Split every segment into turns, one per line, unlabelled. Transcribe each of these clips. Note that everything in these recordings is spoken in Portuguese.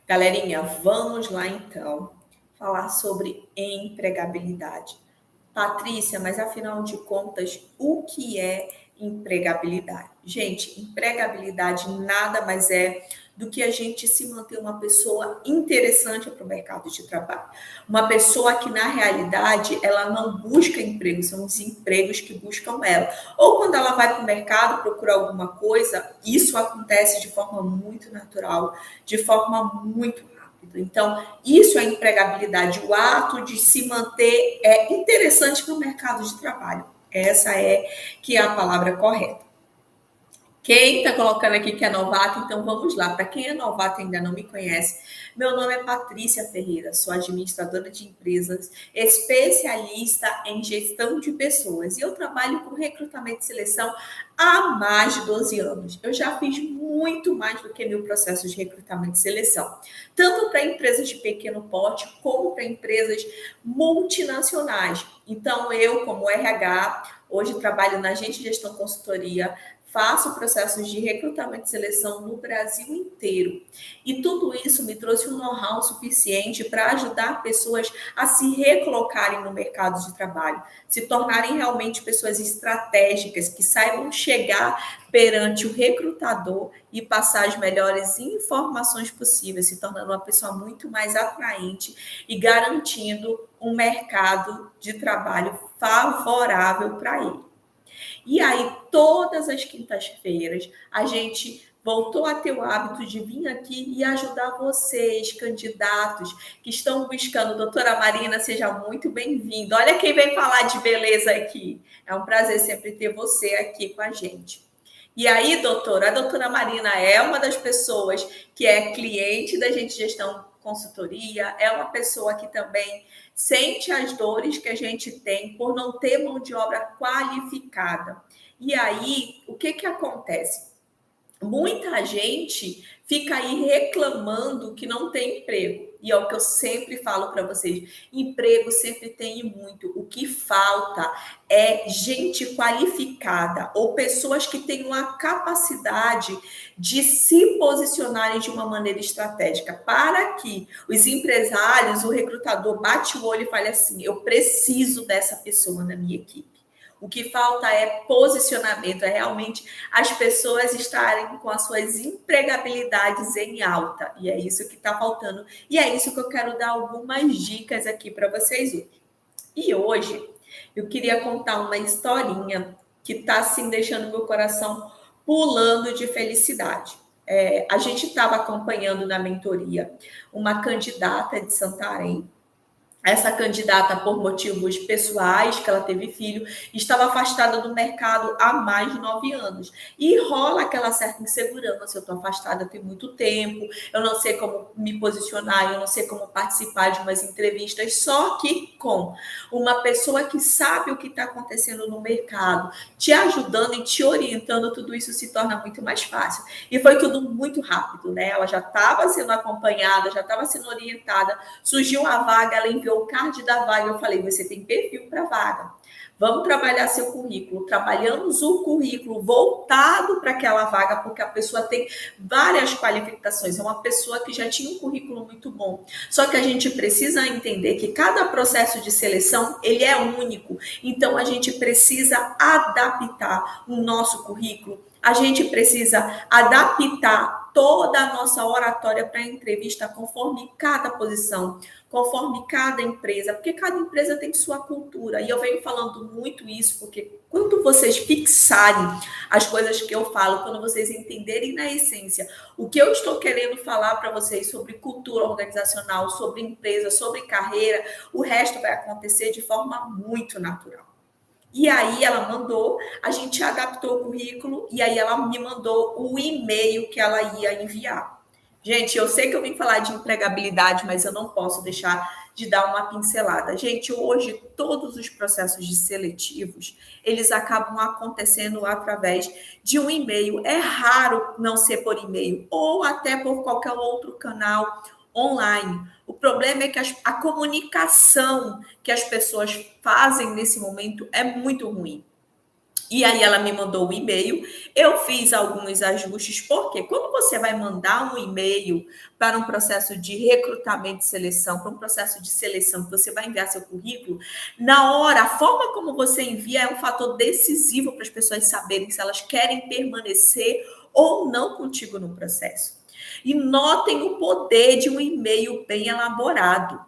Galerinha, vamos lá então falar sobre empregabilidade. Patrícia, mas afinal de contas, o que é empregabilidade? Gente, empregabilidade nada mais é do que a gente se manter uma pessoa interessante para o mercado de trabalho. Uma pessoa que, na realidade, ela não busca emprego, são os empregos que buscam ela. Ou quando ela vai para o mercado procurar alguma coisa, isso acontece de forma muito natural, de forma muito rápida. Então, isso é empregabilidade, o ato de se manter interessante no mercado de trabalho. Essa é que é a palavra correta. Quem está colocando aqui que é novato, então vamos lá. Para quem é novato e ainda não me conhece, meu nome é Patrícia Ferreira, sou administradora de empresas, especialista em gestão de pessoas e eu trabalho com recrutamento e seleção há mais de 12 anos. Eu já fiz muito mais do que 1.000 processos de recrutamento e seleção, tanto para empresas de pequeno porte como para empresas multinacionais. Então, eu, como RH, hoje trabalho na Agente Gestão Consultoria, faço processos de recrutamento e seleção no Brasil inteiro. E tudo isso me trouxe um know-how suficiente para ajudar pessoas a se recolocarem no mercado de trabalho, se tornarem realmente pessoas estratégicas, que saibam chegar perante o recrutador e passar as melhores informações possíveis, se tornando uma pessoa muito mais atraente e garantindo um mercado de trabalho favorável para ele. E aí, todas as quintas-feiras, a gente voltou a ter o hábito de vir aqui e ajudar vocês, candidatos, que estão buscando. Doutora Marina, seja muito bem-vinda. Olha quem vem falar de beleza aqui. É um prazer sempre ter você aqui com a gente. E aí, doutora, a doutora Marina é uma das pessoas que é cliente da Gente Gestão Consultoria, é uma pessoa que também sente as dores que a gente tem por não ter mão de obra qualificada. E aí, o que acontece? Muita gente fica aí reclamando que não tem emprego. E é o que eu sempre falo para vocês: emprego sempre tem muito. O que falta é gente qualificada ou pessoas que tenham a capacidade de se posicionarem de uma maneira estratégica para que os empresários, o recrutador bate o olho e fale assim: eu preciso dessa pessoa na minha equipe. O que falta é posicionamento, é realmente as pessoas estarem com as suas empregabilidades em alta. E é isso que está faltando. E é isso que eu quero dar algumas dicas aqui para vocês hoje. E hoje eu queria contar uma historinha que está assim deixando meu coração pulando de felicidade. A gente estava acompanhando na mentoria uma candidata de Santarém. Essa candidata, por motivos pessoais, que ela teve filho, estava afastada do mercado há mais de 9 anos. E rola aquela certa insegurança: eu estou afastada tem muito tempo, eu não sei como me posicionar, eu não sei como participar de umas entrevistas. Só que com uma pessoa que sabe o que está acontecendo no mercado, te ajudando e te orientando, tudo isso se torna muito mais fácil. E foi tudo muito rápido, né? Ela já estava sendo acompanhada, já estava sendo orientada, surgiu a vaga, ela enviou o card da vaga. Eu falei: você tem perfil para vaga, vamos trabalhar seu currículo. Trabalhamos o currículo voltado para aquela vaga, porque a pessoa tem várias qualificações, é uma pessoa que já tinha um currículo muito bom. Só que a gente precisa entender que cada processo de seleção, ele é único. Então, a gente precisa adaptar o nosso currículo, a gente precisa adaptar toda a nossa oratória para a entrevista conforme cada posição, conforme cada empresa, porque cada empresa tem sua cultura. E eu venho falando muito isso, porque quando vocês fixarem as coisas que eu falo, quando vocês entenderem na essência o que eu estou querendo falar para vocês sobre cultura organizacional, sobre empresa, sobre carreira, o resto vai acontecer de forma muito natural. E aí ela mandou, a gente adaptou o currículo e aí ela me mandou o e-mail que ela ia enviar. Gente, eu sei que eu vim falar de empregabilidade, mas eu não posso deixar de dar uma pincelada. Gente, hoje todos os processos de seletivos, eles acabam acontecendo através de um e-mail. É raro não ser por e-mail ou até por qualquer outro canal online. O problema é que a comunicação que as pessoas fazem nesse momento é muito ruim. E aí ela me mandou o e-mail, eu fiz alguns ajustes, porque quando você vai mandar um e-mail para um processo de recrutamento e seleção, para um processo de seleção que você vai enviar seu currículo, na hora, a forma como você envia é um fator decisivo para as pessoas saberem se elas querem permanecer ou não contigo no processo. E notem o poder de um e-mail bem elaborado.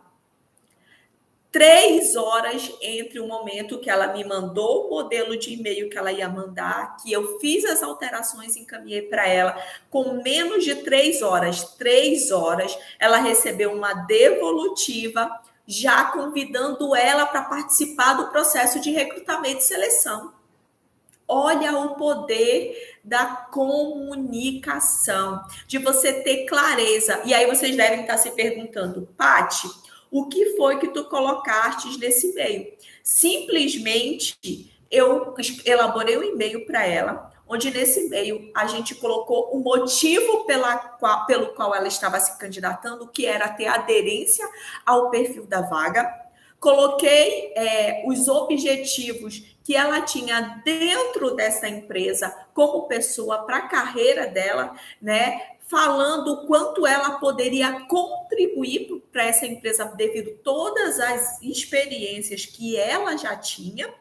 3 horas entre o momento que ela me mandou o modelo de e-mail que ela ia mandar, que eu fiz as alterações e encaminhei para ela, com menos de 3 horas, ela recebeu uma devolutiva, já convidando ela para participar do processo de recrutamento e seleção. Olha o poder da comunicação, de você ter clareza. E aí vocês devem estar se perguntando, Paty, o que foi que tu colocaste nesse e-mail? Simplesmente eu elaborei um e-mail para ela, onde nesse e-mail a gente colocou o motivo pelo qual ela estava se candidatando, que era ter aderência ao perfil da vaga. Coloquei os objetivos que ela tinha dentro dessa empresa como pessoa para a carreira dela, né? Falando o quanto ela poderia contribuir para essa empresa devido a todas as experiências que ela já tinha.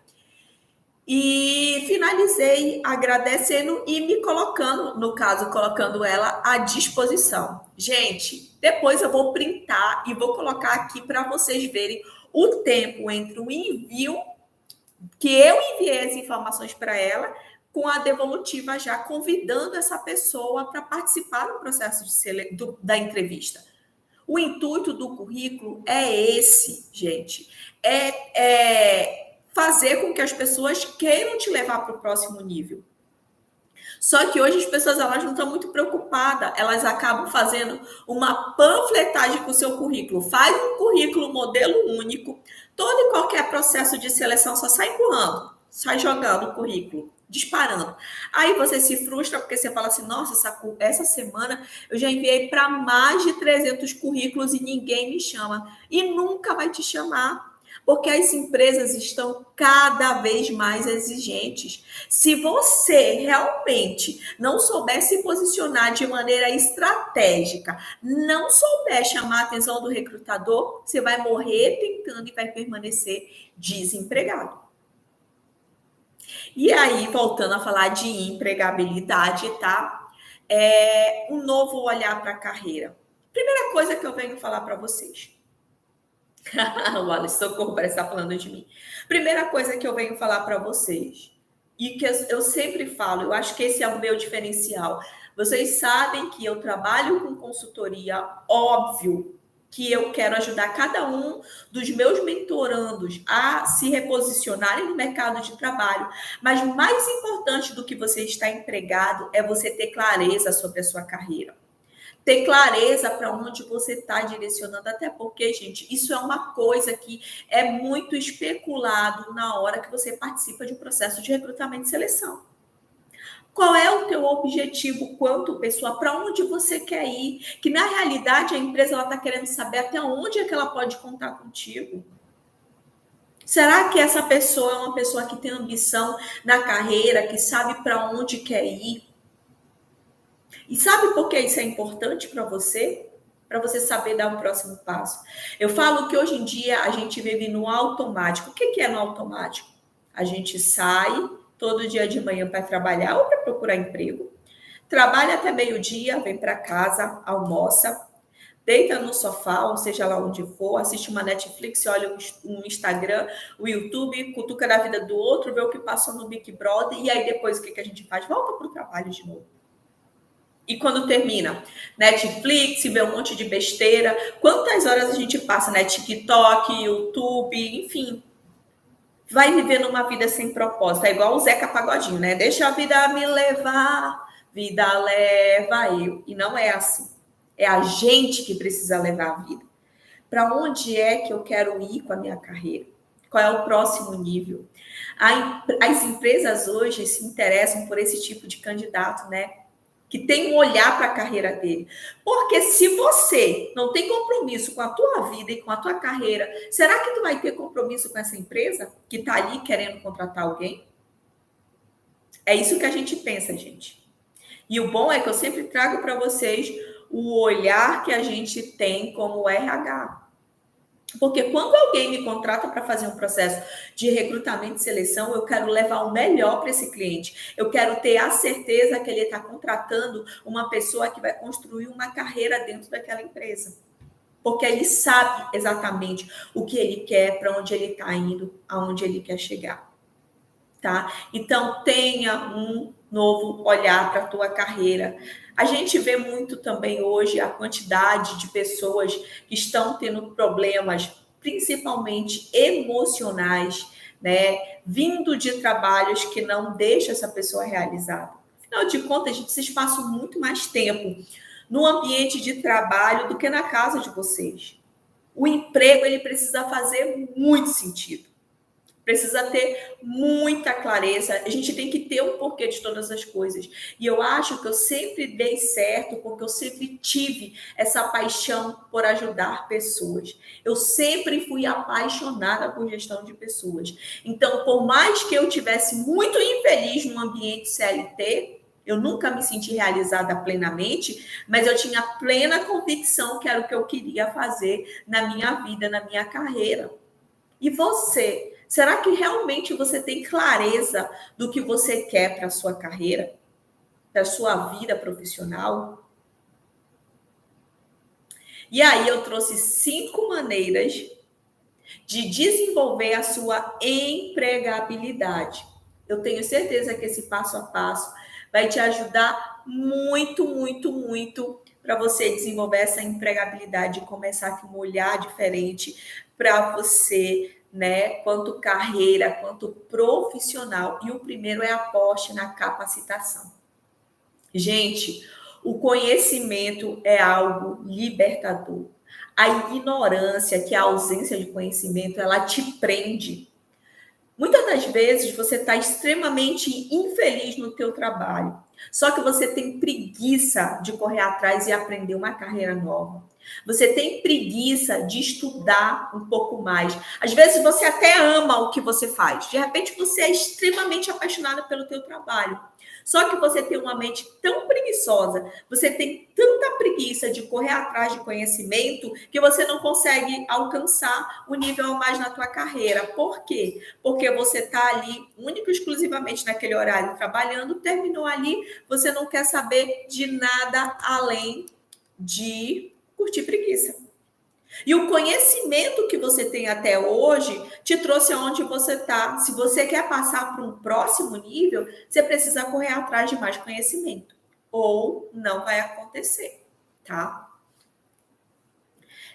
E finalizei agradecendo e me colocando, no caso, colocando ela à disposição. Gente, depois eu vou printar e vou colocar aqui para vocês verem o tempo entre o envio, que eu enviei as informações para ela, com a devolutiva já convidando essa pessoa para participar do processo da entrevista. O intuito do currículo é esse, gente. É fazer com que as pessoas queiram te levar para o próximo nível. Só que hoje as pessoas elas não estão muito preocupadas, elas acabam fazendo uma panfletagem com o seu currículo. Faz um currículo modelo único, todo e qualquer processo de seleção só sai empurrando, sai jogando o currículo, disparando. Aí você se frustra porque você fala assim, nossa, essa semana eu já enviei para mais de 300 currículos e ninguém me chama. E nunca vai te chamar. Porque as empresas estão cada vez mais exigentes. Se você realmente não souber se posicionar de maneira estratégica, não souber chamar a atenção do recrutador, você vai morrer tentando e vai permanecer desempregado. E aí, voltando a falar de empregabilidade, tá? Um novo olhar para a carreira. Primeira coisa que eu venho falar para vocês. O Wallace, socorro, parece estar falando de mim. Primeira coisa que eu venho falar para vocês, e que eu sempre falo, eu acho que esse é o meu diferencial. Vocês sabem que eu trabalho com consultoria, óbvio que eu quero ajudar cada um dos meus mentorandos a se reposicionarem no mercado de trabalho. Mas mais importante do que você estar empregado é você ter clareza sobre a sua carreira. Ter clareza para onde você está direcionando, até porque, gente, isso é uma coisa que é muito especulado na hora que você participa de um processo de recrutamento e seleção. Qual é o teu objetivo quanto pessoa? Para onde você quer ir? Que, na realidade, a empresa está querendo saber até onde é que ela pode contar contigo. Será que essa pessoa é uma pessoa que tem ambição na carreira, que sabe para onde quer ir? E sabe por que isso é importante para você? Para você saber dar o próximo passo. Eu falo que hoje em dia a gente vive no automático. O que é no automático? A gente sai todo dia de manhã para trabalhar ou para procurar emprego. Trabalha até meio-dia, vem para casa, almoça, deita no sofá, ou seja lá onde for, assiste uma Netflix, olha um Instagram, o YouTube, cutuca na vida do outro, vê o que passou no Big Brother, e aí depois o que a gente faz? Volta para o trabalho de novo. E quando termina? Netflix, vê um monte de besteira. Quantas horas a gente passa, né? TikTok, YouTube, enfim. Vai vivendo uma vida sem propósito. É igual o Zeca Pagodinho, né? Deixa a vida me levar, vida leva eu. E não é assim. É a gente que precisa levar a vida. Para onde é que eu quero ir com a minha carreira? Qual é o próximo nível? As empresas hoje se interessam por esse tipo de candidato, né? Que tem um olhar para a carreira dele. Porque se você não tem compromisso com a tua vida e com a tua carreira, será que tu vai ter compromisso com essa empresa que está ali querendo contratar alguém? É isso que a gente pensa, gente. E o bom é que eu sempre trago para vocês o olhar que a gente tem como RH. Porque quando alguém me contrata para fazer um processo de recrutamento e seleção, eu quero levar o melhor para esse cliente. Eu quero ter a certeza que ele está contratando uma pessoa que vai construir uma carreira dentro daquela empresa. Porque ele sabe exatamente o que ele quer, para onde ele está indo, aonde ele quer chegar. Tá? Então, tenha um novo olhar para a tua carreira. A gente vê muito também hoje a quantidade de pessoas que estão tendo problemas, principalmente emocionais, né? Vindo de trabalhos que não deixam essa pessoa realizada. Afinal de contas, vocês passam muito mais tempo no ambiente de trabalho do que na casa de vocês. O emprego, ele precisa fazer muito sentido. Precisa ter muita clareza. A gente tem que ter um porquê de todas as coisas. E eu acho que eu sempre dei certo porque eu sempre tive essa paixão por ajudar pessoas. Eu sempre fui apaixonada por gestão de pessoas. Então, por mais que eu tivesse muito infeliz no ambiente CLT, eu nunca me senti realizada plenamente, mas eu tinha plena convicção que era o que eu queria fazer na minha vida, na minha carreira. E você? Será que realmente você tem clareza do que você quer para a sua carreira, para a sua vida profissional? E aí eu trouxe 5 maneiras de desenvolver a sua empregabilidade. Eu tenho certeza que esse passo a passo vai te ajudar muito, muito, muito para você desenvolver essa empregabilidade e começar com um olhar diferente para você, né? Quanto carreira, quanto profissional. E o primeiro é aposte na capacitação. Gente, o conhecimento é algo libertador. A ignorância, que é a ausência de conhecimento, ela te prende. Muitas das vezes você está extremamente infeliz no teu trabalho, só que você tem preguiça de correr atrás e aprender uma carreira nova. Você tem preguiça de estudar um pouco mais. Às vezes você até ama o que você faz. De repente você é extremamente apaixonada pelo teu trabalho. Só que você tem uma mente tão preguiçosa, você tem tanta preguiça de correr atrás de conhecimento que você não consegue alcançar o nível mais na tua carreira. Por quê? Porque você está ali único e exclusivamente naquele horário trabalhando, terminou ali, você não quer saber de nada além de curtir preguiça. E o conhecimento que você tem até hoje te trouxe aonde você está. Se você quer passar para um próximo nível, você precisa correr atrás de mais conhecimento. Ou não vai acontecer, tá?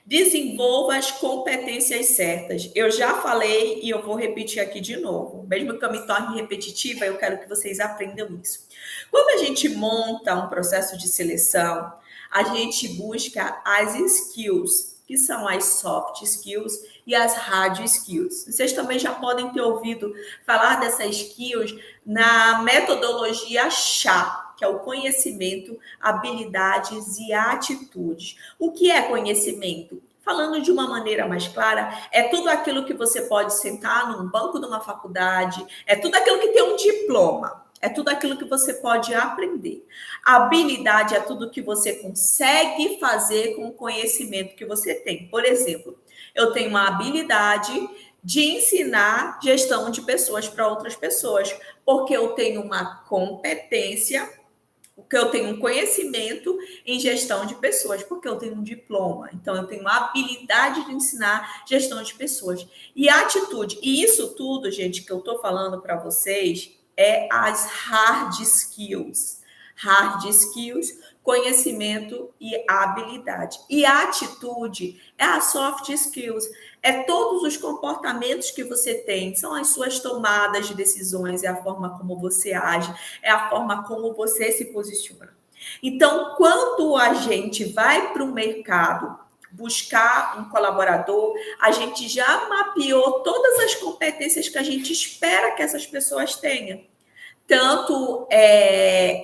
Desenvolva as competências certas. Eu já falei e eu vou repetir aqui de novo. Mesmo que eu me torne repetitiva, eu quero que vocês aprendam isso. Quando a gente monta um processo de seleção, a gente busca as skills, que são as soft skills e as hard skills. Vocês também já podem ter ouvido falar dessas skills na metodologia CHA, que é o conhecimento, habilidades e atitudes. O que é conhecimento? Falando de uma maneira mais clara, é tudo aquilo que você pode sentar num banco de uma faculdade, é tudo aquilo que tem um diploma. É tudo aquilo que você pode aprender. A habilidade é tudo que você consegue fazer com o conhecimento que você tem. Por exemplo, eu tenho uma habilidade de ensinar gestão de pessoas para outras pessoas, porque eu tenho uma competência, porque eu tenho um conhecimento em gestão de pessoas, porque eu tenho um diploma. Então, eu tenho uma habilidade de ensinar gestão de pessoas. E atitude. E isso tudo, gente, que eu estou falando para vocês, é as hard skills. Hard skills, conhecimento e habilidade. E a atitude é a soft skills. É todos os comportamentos que você tem, são as suas tomadas de decisões, é a forma como você age, é a forma como você se posiciona. Então, quando a gente vai para o mercado buscar um colaborador, a gente já mapeou todas as competências que a gente espera que essas pessoas tenham. Tanto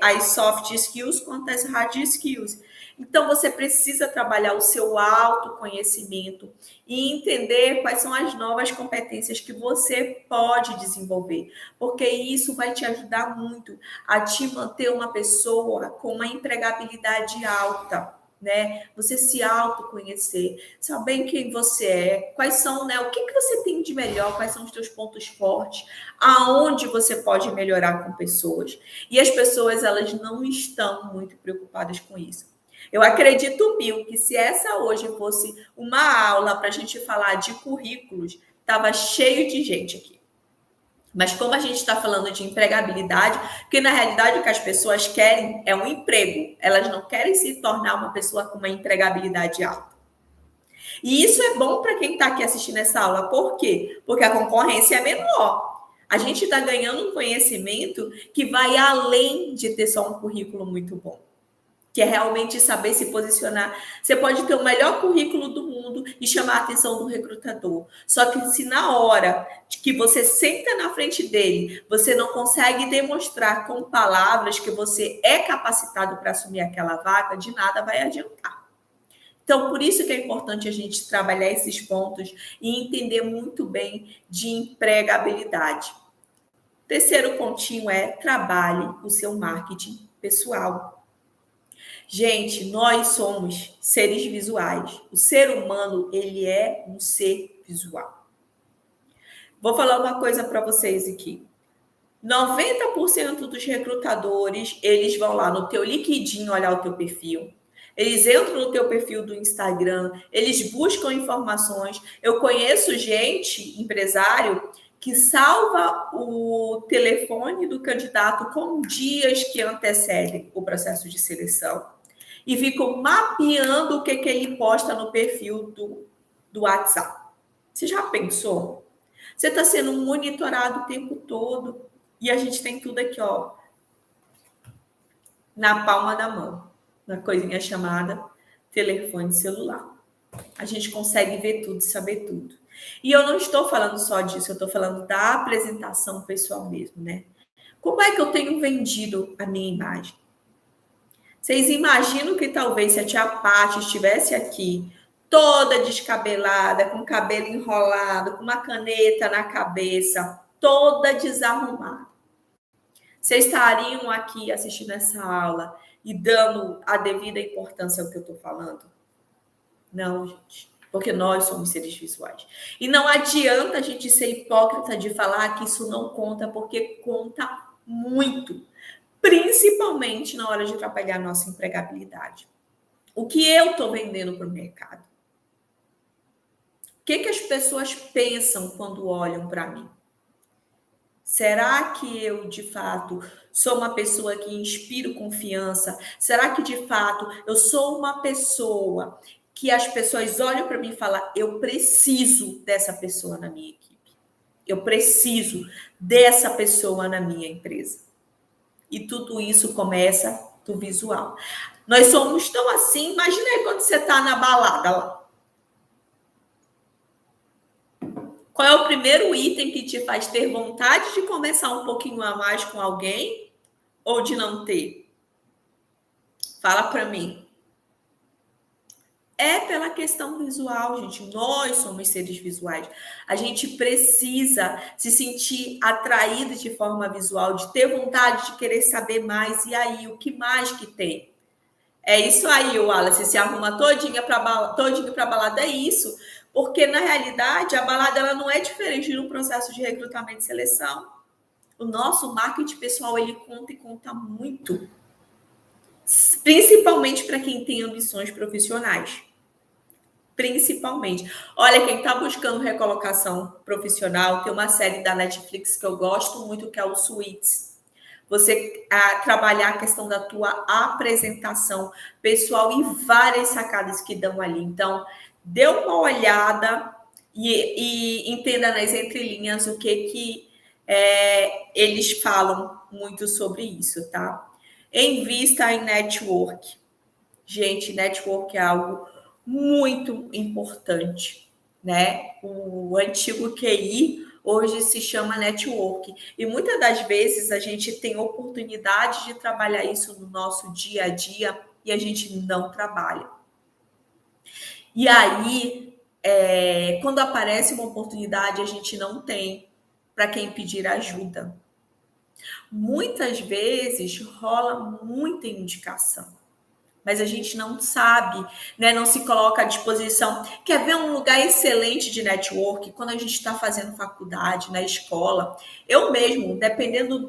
as soft skills quanto as hard skills. Então, você precisa trabalhar o seu autoconhecimento e entender quais são as novas competências que você pode desenvolver, porque isso vai te ajudar muito a te manter uma pessoa com uma empregabilidade alta, né? Você se autoconhecer, saber quem você é, quais são, né? O que você tem de melhor, quais são os teus pontos fortes, aonde você pode melhorar com pessoas. E as pessoas, elas não estão muito preocupadas com isso. Eu acredito, Bill, que se essa hoje fosse uma aula para a gente falar de currículos, estava cheio de gente aqui. Mas como a gente está falando de empregabilidade, porque na realidade o que as pessoas querem é um emprego. Elas não querem se tornar uma pessoa com uma empregabilidade alta. E isso é bom para quem está aqui assistindo essa aula. Por quê? Porque a concorrência é menor. A gente está ganhando um conhecimento que vai além de ter só um currículo muito bom, que é realmente saber se posicionar. Você pode ter o melhor currículo do mundo e chamar a atenção do recrutador. Só que se na hora que você senta na frente dele, você não consegue demonstrar com palavras que você é capacitado para assumir aquela vaga, de nada vai adiantar. Então, por isso que é importante a gente trabalhar esses pontos e entender muito bem de empregabilidade. Terceiro pontinho é trabalhe o seu marketing pessoal. Gente, nós somos seres visuais. O ser humano, ele é um ser visual. Vou falar uma coisa para vocês aqui. 90% dos recrutadores, eles vão lá no teu LinkedIn olhar o teu perfil. Eles entram no teu perfil do Instagram, eles buscam informações. Eu conheço gente, empresário, que salva o telefone do candidato com dias que antecedem o processo de seleção e ficam mapeando o que ele posta no perfil do WhatsApp. Você já pensou? Você está sendo monitorado o tempo todo e a gente tem tudo aqui, ó, na palma da mão, na coisinha chamada telefone celular. A gente consegue ver tudo e saber tudo. E eu não estou falando só disso, eu estou falando da apresentação pessoal mesmo, né? Como é que eu tenho vendido a minha imagem? Vocês imaginam que talvez se a tia Paty estivesse aqui, toda descabelada, com o cabelo enrolado, com uma caneta na cabeça, toda desarrumada. Vocês estariam aqui assistindo essa aula e dando a devida importância ao que eu estou falando? Não, gente. Porque nós somos seres visuais. E não adianta a gente ser hipócrita de falar que isso não conta, porque conta muito. Principalmente na hora de trabalhar a nossa empregabilidade. O que eu estou vendendo para o mercado? O que as pessoas pensam quando olham para mim? Será que eu, de fato, sou uma pessoa que inspiro confiança? Será que, de fato, eu sou uma pessoa que as pessoas olham para mim e falam, eu preciso dessa pessoa na minha equipe. Eu preciso dessa pessoa na minha empresa. E tudo isso começa do visual. Nós somos tão assim, imagina aí quando você está na balada lá. Qual é o primeiro item que te faz ter vontade de conversar um pouquinho a mais com alguém ou de não ter? Fala para mim. É pela questão visual, gente. Nós somos seres visuais. A gente precisa se sentir atraído de forma visual, de ter vontade de querer saber mais. E aí, o que mais que tem? É isso aí, Wallace. Se arruma todinho para balada, é isso. Porque, na realidade, a balada ela não é diferente no processo de recrutamento e seleção. O nosso marketing pessoal, ele conta e conta muito. Principalmente para quem tem ambições profissionais. Principalmente. Olha, quem está buscando recolocação profissional, tem uma série da Netflix que eu gosto muito, que é o Suits. Você trabalhar a questão da tua apresentação pessoal e várias sacadas que dão ali. Então, dê uma olhada e entenda nas entrelinhas o que eles falam muito sobre isso, tá? Invista em network. Gente, network é algo muito importante, né? O antigo QI, hoje se chama network. E muitas das vezes a gente tem oportunidade de trabalhar isso no nosso dia a dia e a gente não trabalha. E aí, quando aparece uma oportunidade, a gente não tem para quem pedir ajuda. Muitas vezes rola muita indicação, mas a gente não sabe, né? Não se coloca à disposição. Quer ver um lugar excelente de network? Quando a gente está fazendo faculdade, na escola, eu mesmo, dependendo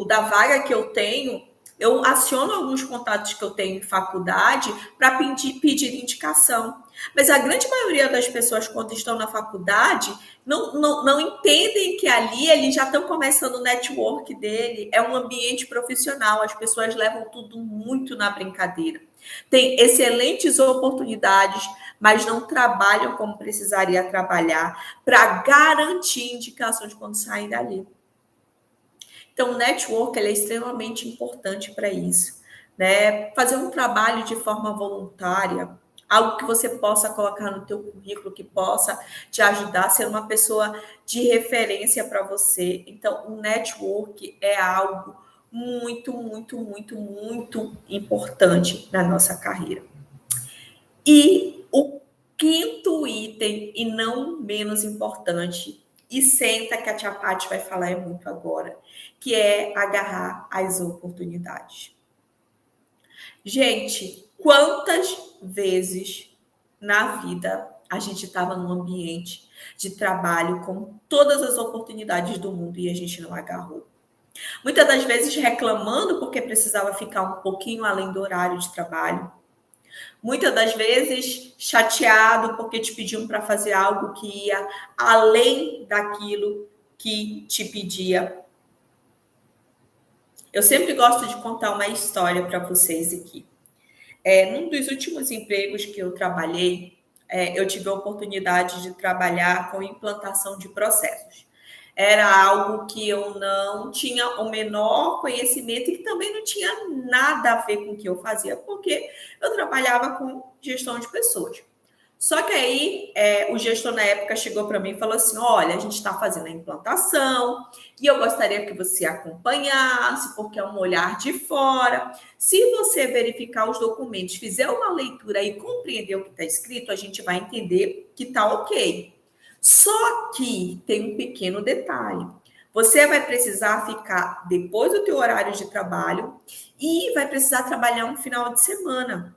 da vaga que eu tenho, eu aciono alguns contatos que eu tenho em faculdade para pedir indicação. Mas a grande maioria das pessoas, quando estão na faculdade, não entendem que ali eles já estão começando o network dele, é um ambiente profissional, as pessoas levam tudo muito na brincadeira. Tem excelentes oportunidades, mas não trabalham como precisaria trabalhar para garantir indicações quando saem dali. Então, o network ele é extremamente importante para isso, né? Fazer um trabalho de forma voluntária, algo que você possa colocar no teu currículo, que possa te ajudar a ser uma pessoa de referência para você. Então, o network é algo muito, muito, muito, muito importante na nossa carreira. E o quinto item, e não menos importante, e senta que a tia Paty vai falar é muito agora, que é agarrar as oportunidades. Gente, quantas vezes na vida a gente estava num ambiente de trabalho com todas as oportunidades do mundo e a gente não agarrou? Muitas das vezes reclamando porque precisava ficar um pouquinho além do horário de trabalho. Muitas das vezes chateado porque te pediam para fazer algo que ia além daquilo que te pedia. Eu sempre gosto de contar uma história para vocês aqui. Num dos últimos empregos que eu trabalhei, eu tive a oportunidade de trabalhar com implantação de processos. Era algo que eu não tinha o menor conhecimento e que também não tinha nada a ver com o que eu fazia, porque eu trabalhava com gestão de pessoas. Só que aí o gestor na época chegou para mim e falou assim: olha, a gente está fazendo a implantação e eu gostaria que você acompanhasse, porque é um olhar de fora. Se você verificar os documentos, fizer uma leitura e compreender o que está escrito, a gente vai entender que está ok. Só que tem um pequeno detalhe. Você vai precisar ficar depois do teu horário de trabalho e vai precisar trabalhar um final de semana.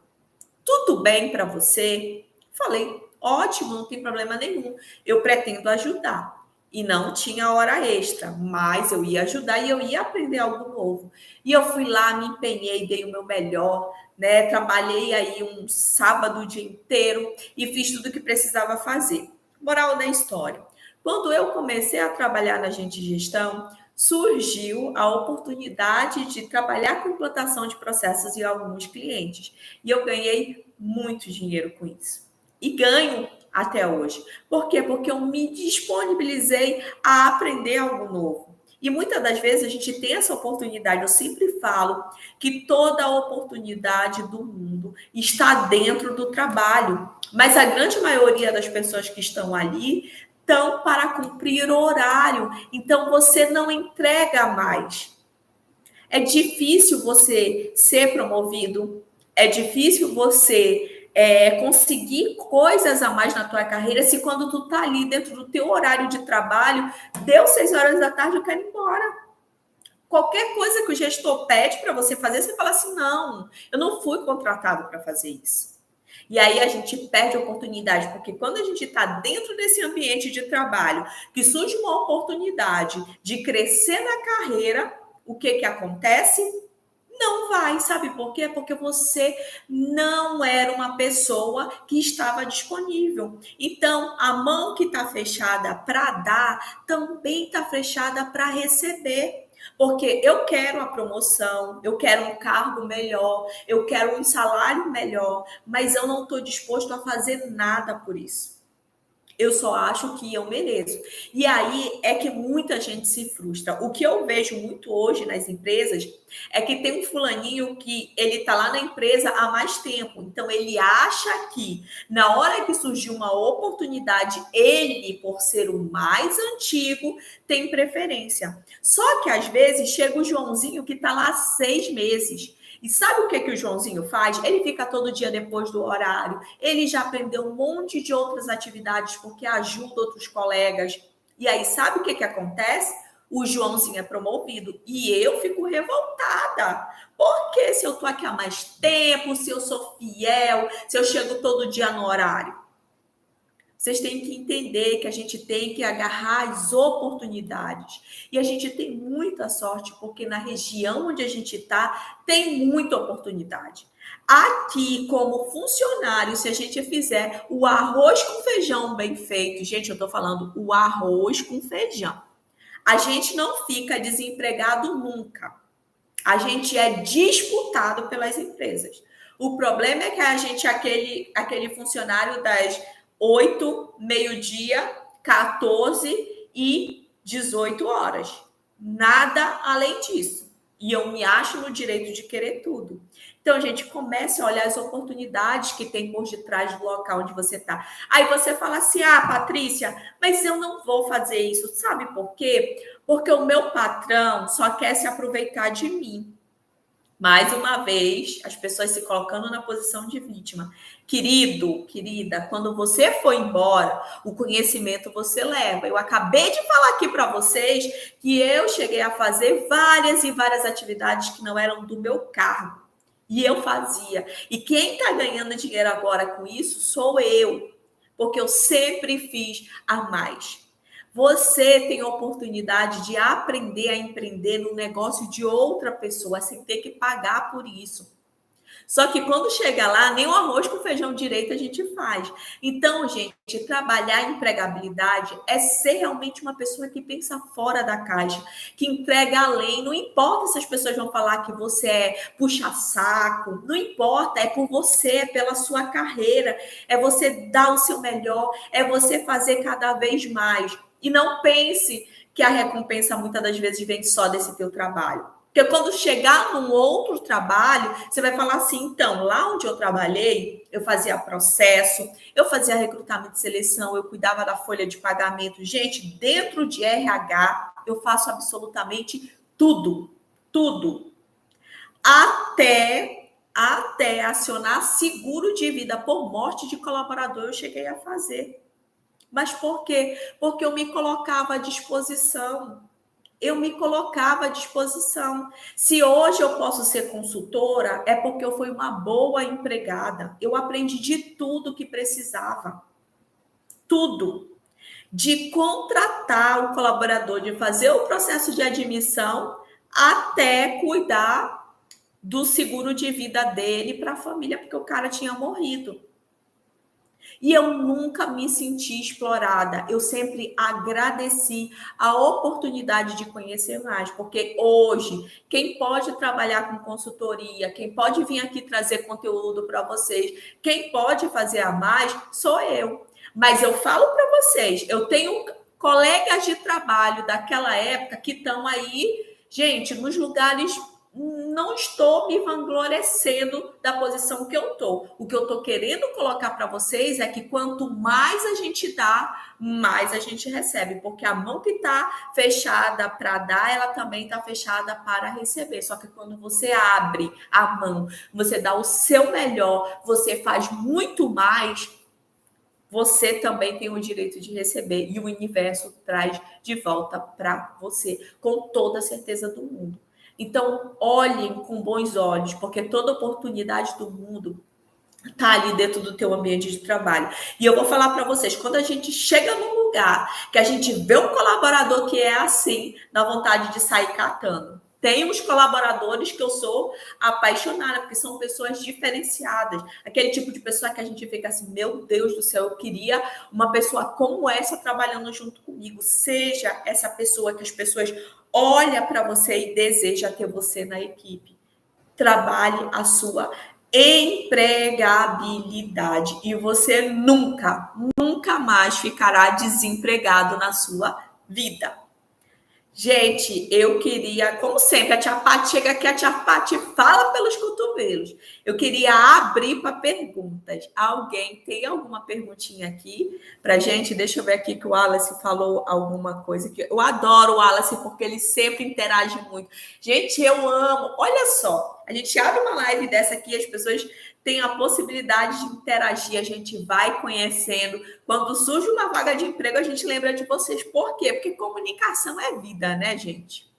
Tudo bem para você? Falei, ótimo, não tem problema nenhum. Eu pretendo ajudar. E não tinha hora extra, mas eu ia ajudar e eu ia aprender algo novo. E eu fui lá, me empenhei, dei o meu melhor, né? Trabalhei aí um sábado o dia inteiro e fiz tudo o que precisava fazer. Moral da história. Quando eu comecei a trabalhar na Agente de Gestão, surgiu a oportunidade de trabalhar com implantação de processos em alguns clientes. E eu ganhei muito dinheiro com isso. E ganho até hoje. Por quê? Porque eu me disponibilizei a aprender algo novo. E muitas das vezes a gente tem essa oportunidade. Eu sempre falo que toda a oportunidade do mundo está dentro do trabalho. Mas a grande maioria das pessoas que estão ali estão para cumprir o horário. Então você não entrega mais. É difícil você ser promovido. É difícil você conseguir coisas a mais na tua carreira se quando tu tá ali dentro do teu horário de trabalho, deu 6 horas da tarde, eu quero ir embora. Qualquer coisa que o gestor pede para você fazer, você fala assim, não, eu não fui contratado para fazer isso. E aí a gente perde a oportunidade, porque quando a gente está dentro desse ambiente de trabalho, que surge uma oportunidade de crescer na carreira, o que acontece? Não vai, sabe por quê? Porque você não era uma pessoa que estava disponível. Então, a mão que está fechada para dar também está fechada para receber. Porque eu quero a promoção, eu quero um cargo melhor, eu quero um salário melhor, mas eu não estou disposto a fazer nada por isso. Eu só acho que eu mereço. E aí é que muita gente se frustra. O que eu vejo muito hoje nas empresas é que tem um fulaninho que ele está lá na empresa há mais tempo. Então, ele acha que na hora que surgiu uma oportunidade, ele, por ser o mais antigo, tem preferência. Só que, às vezes, chega o Joãozinho que está lá há 6 meses. E sabe o que o Joãozinho faz? Ele fica todo dia depois do horário. Ele já aprendeu um monte de outras atividades porque ajuda outros colegas. E aí, sabe o que acontece? O Joãozinho é promovido. E eu fico revoltada. Porque se eu estou aqui há mais tempo, se eu sou fiel, se eu chego todo dia no horário? Vocês têm que entender que a gente tem que agarrar as oportunidades. E a gente tem muita sorte, porque na região onde a gente está, tem muita oportunidade. Aqui, como funcionário, se a gente fizer o arroz com feijão bem feito, gente, eu estou falando o arroz com feijão, a gente não fica desempregado nunca. A gente é disputado pelas empresas. O problema é que a gente é aquele funcionário das 8, meio-dia, 14 e 18 horas. Nada além disso. E eu me acho no direito de querer tudo. Então, a gente começa a olhar as oportunidades que tem por detrás do local onde você está. Aí você fala assim, Patrícia, mas eu não vou fazer isso. Sabe por quê? Porque o meu patrão só quer se aproveitar de mim. Mais uma vez, as pessoas se colocando na posição de vítima. Querido, querida, quando você for embora, o conhecimento você leva. Eu acabei de falar aqui para vocês que eu cheguei a fazer várias e várias atividades que não eram do meu cargo. E eu fazia. E quem está ganhando dinheiro agora com isso sou eu. Porque eu sempre fiz a mais. Você tem a oportunidade de aprender a empreender no negócio de outra pessoa, sem ter que pagar por isso. Só que quando chega lá, nem o arroz com feijão direito a gente faz. Então, gente, trabalhar em empregabilidade é ser realmente uma pessoa que pensa fora da caixa, que entrega além. Não importa se as pessoas vão falar que você é puxa-saco, não importa, é por você, é pela sua carreira, é você dar o seu melhor, é você fazer cada vez mais. E não pense que a recompensa muitas das vezes vem só desse teu trabalho. Porque quando chegar num outro trabalho, você vai falar assim, então, lá onde eu trabalhei, eu fazia processo, eu fazia recrutamento e seleção, eu cuidava da folha de pagamento. Gente, dentro de RH, eu faço absolutamente tudo, tudo. Até acionar seguro de vida por morte de colaborador, eu cheguei a fazer. Mas por quê? Porque eu me colocava à disposição. Eu me colocava à disposição. Se hoje eu posso ser consultora, é porque eu fui uma boa empregada. Eu aprendi de tudo que precisava. Tudo. De contratar o colaborador, de fazer o processo de admissão, até cuidar do seguro de vida dele para a família, porque o cara tinha morrido. E eu nunca me senti explorada. Eu sempre agradeci a oportunidade de conhecer mais, porque hoje, quem pode trabalhar com consultoria, quem pode vir aqui trazer conteúdo para vocês, quem pode fazer a mais, sou eu. Mas eu falo para vocês, eu tenho colegas de trabalho daquela época que estão aí, gente, nos lugares. Não estou me vanglorecendo da posição que eu estou. O que eu estou querendo colocar para vocês é que quanto mais a gente dá, mais a gente recebe. Porque a mão que está fechada para dar, ela também está fechada para receber. Só que quando você abre a mão, você dá o seu melhor, você faz muito mais, você também tem o direito de receber. E o universo traz de volta para você, com toda a certeza do mundo. Então, olhem com bons olhos, porque toda oportunidade do mundo está ali dentro do teu ambiente de trabalho. E eu vou falar para vocês, quando a gente chega num lugar que a gente vê um colaborador que é assim, dá vontade de sair catando. Tem uns colaboradores que eu sou apaixonada, porque são pessoas diferenciadas. Aquele tipo de pessoa que a gente fica assim, meu Deus do céu, eu queria uma pessoa como essa trabalhando junto comigo. Seja essa pessoa que as pessoas olham para você e desejam ter você na equipe. Trabalhe a sua Empregabilidade. E você nunca, nunca mais ficará desempregado na sua vida. Gente, eu queria, como sempre, a tia Paty chega aqui, a tia Paty fala pelos cotovelos. Eu queria abrir para perguntas. Alguém tem alguma perguntinha aqui para gente? Deixa eu ver aqui que o Wallace falou alguma coisa. Que eu adoro o Wallace porque ele sempre interage muito. Gente, eu amo. Olha só, a gente abre uma live dessa aqui, as pessoas têm a possibilidade de interagir, a gente vai conhecendo. Quando surge uma vaga de emprego, a gente lembra de vocês. Por quê? Porque comunicação é vida, né, gente?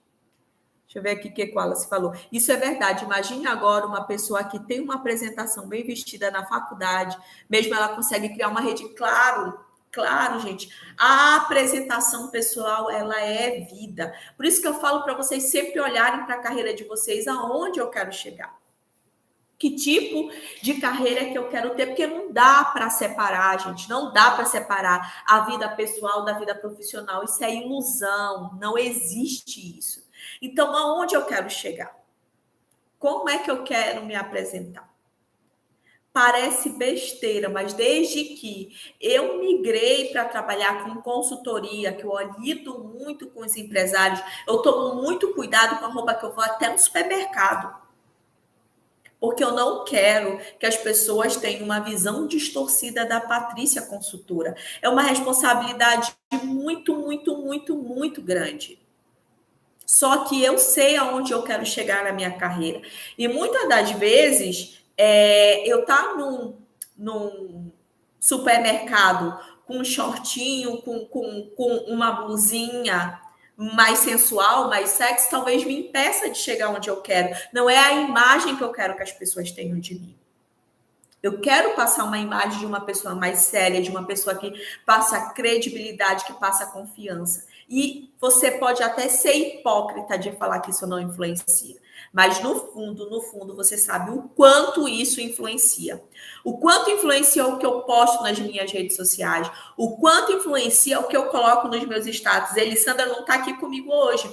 Deixa eu ver aqui o que a Wallace falou. Isso é verdade. Imagine agora uma pessoa que tem uma apresentação bem vestida na faculdade, mesmo ela consegue criar uma rede. Claro, claro, gente. A apresentação pessoal, ela é vida. Por isso que eu falo para vocês sempre olharem para a carreira de vocês, aonde eu quero chegar. Que tipo de carreira que eu quero ter? Porque não dá para separar, gente. Não dá para separar a vida pessoal da vida profissional. Isso é ilusão. Não existe isso. Então, aonde eu quero chegar? Como é que eu quero me apresentar? Parece besteira, mas desde que eu migrei para trabalhar com consultoria, que eu lido muito com os empresários, eu tomo muito cuidado com a roupa que eu vou até no supermercado. Porque eu não quero que as pessoas tenham uma visão distorcida da Patrícia consultora. É uma responsabilidade muito, muito, muito, muito grande. Só que eu sei aonde eu quero chegar na minha carreira. E muitas das vezes, eu tá num supermercado com um shortinho, com uma blusinha mais sensual, mais sexy, talvez me impeça de chegar onde eu quero. Não é a imagem que eu quero que as pessoas tenham de mim. Eu quero passar uma imagem de uma pessoa mais séria, de uma pessoa que passa credibilidade, que passa confiança. E você pode até ser hipócrita de falar que isso não influencia. Mas no fundo, você sabe o quanto isso influencia. O quanto influencia o que eu posto nas minhas redes sociais. O quanto influencia o que eu coloco nos meus status. Elisandra não está aqui comigo hoje.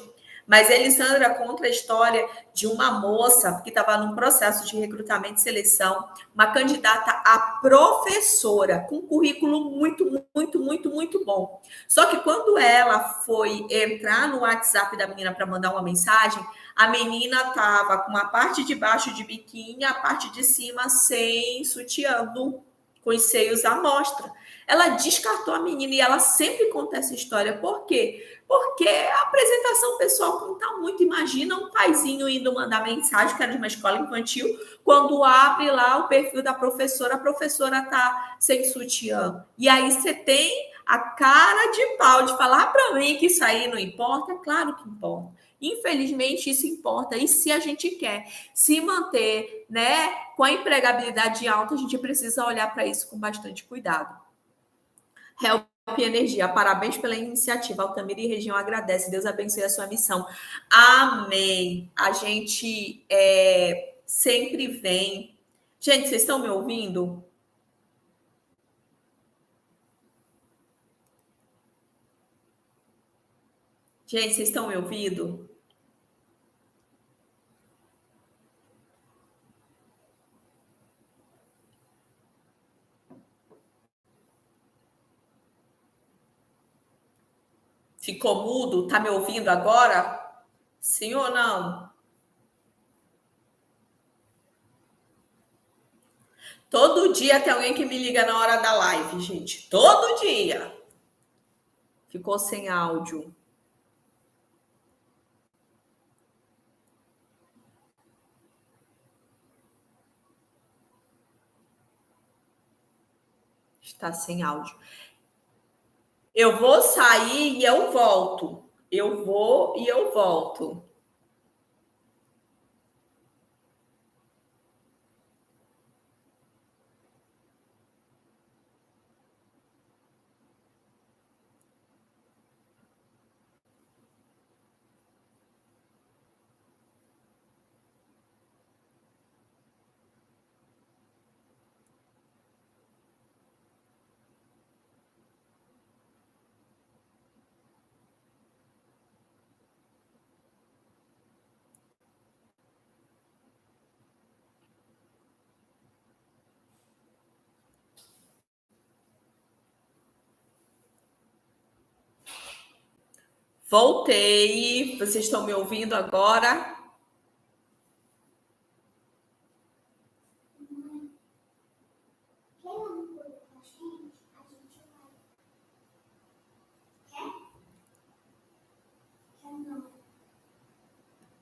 Mas Elisandra conta a história de uma moça que estava num processo de recrutamento e seleção, uma candidata a professora, com um currículo muito, muito, muito, muito bom. Só que quando ela foi entrar no WhatsApp da menina para mandar uma mensagem, a menina estava com a parte de baixo de biquíni, a parte de cima sem sutiã, com os seios à mostra. Ela descartou a menina e ela sempre conta essa história. Por quê? Porque a apresentação pessoal conta muito. Imagina um paizinho indo mandar mensagem, que era de uma escola infantil, quando abre lá o perfil da professora, a professora tá sem sutiã. E aí você tem a cara de pau de falar para mim que isso aí não importa. É claro que importa. Infelizmente, isso importa. E se a gente quer se manter, né, com a empregabilidade alta, a gente precisa olhar para isso com bastante cuidado. Help Energia, parabéns pela iniciativa. Altamira e região agradece. Deus abençoe a sua missão. Amém. A gente sempre vem. Gente, vocês estão me ouvindo? Gente, vocês estão me ouvindo? Ficou mudo? Tá me ouvindo agora? Sim ou não? Todo dia tem alguém que me liga na hora da live, gente. Todo dia. Ficou sem áudio. Está sem áudio. Eu vou sair e eu volto. Eu vou e eu volto. Voltei. Vocês estão me ouvindo agora?